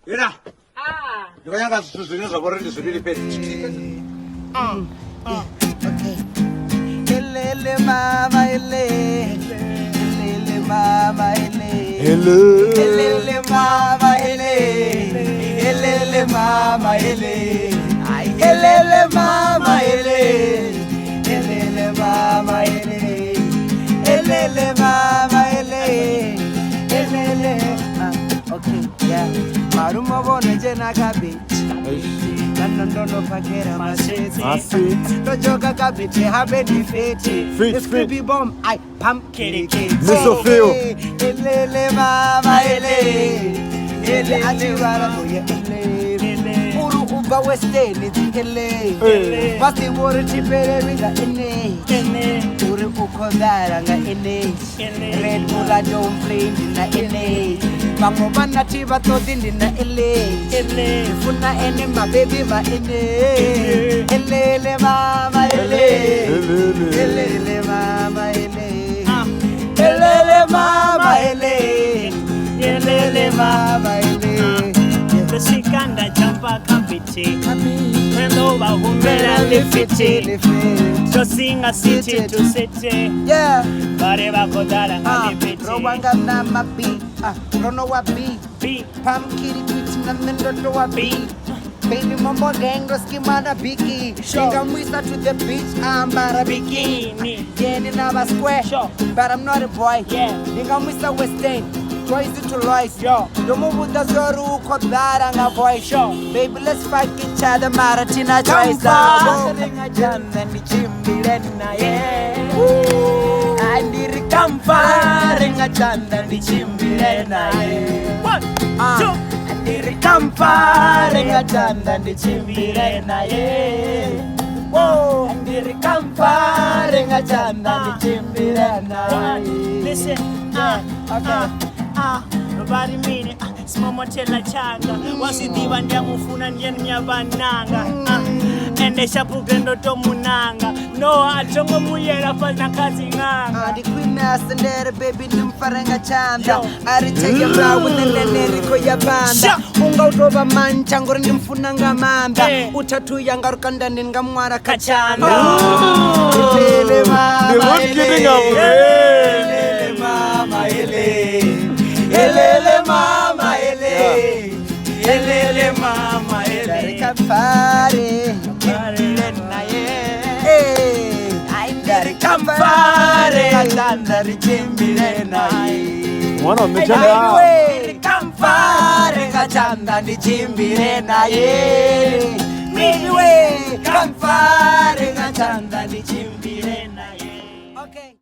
Ina. Ndikanyanga zvine zvavorende zviri peti. Okay. Elele mama ele. Elele mama ele. Hello. Elele mama ele. Elele mama ele. Elele mama ele. Elele mama ele. Elele mama ele. Elele. Okay, yeah. Maruma bone jena cabbage. Nanono pakera maseti. Tojoka cabbage habe di feti. If we be bomb, I pump kitty. Miso feel. Elele mama ele. Ele atiwara boye ele. Uru uba westeni ele. Basti wore chipere ringa ele. Uru ukodara nga ele. Red Bull I don't play na ele. Bango bana chiba to dindi na ele. Funa ene ma baby ma ele. Ele mama ele. Ele mama ele. Ele mama ele. Ele mama ele. Kusikanda champa kapiti Mwendo wa humera lifiti Tosinga city to city Yeah. Bare bako dara nga lifiti Rowanga na mabi. Rono wa bi. Pam kiri biti na mendo wa bi. Baby mambo dengo skimana biki. Inga mwisa to the beach. I'm bara bikini. Yeah, in our square. But I'm not a boy. Inga mwisa West End. Twice to Lois, yo. Don't move the Zoru, Kodara, and a voice, yo. Baby, let's fight each other, Maratina, twice. I'm and the chimney, yeah. I need a campfire, a chan, and the chimney, yeah. 1, 2. I need a campfire, a chan, and the chimney, yeah. Whoa, I need a campfire, a chan, and the chimney, yeah. Listen, nobody mean it. Simama tela changa wasidiva ndiamufuna ndiani myavananga endesha pugendo tomunanga no atongo muyera fana kazi nganga the queen ascendere baby nimfarenga chanda aritege brawo nelele ko yabanda unga utoba mancha ngori ndimfunanga mamba utatu yanga rukandani ngamwara kachanda ele mama ele mama ele elele mama ele elele mama ele campare na ye ai ndari campare katanda richimbire na ye Mwana mmechana campare katanda richimbire na ye mimi we campare katanda richimbire na ye. Okay.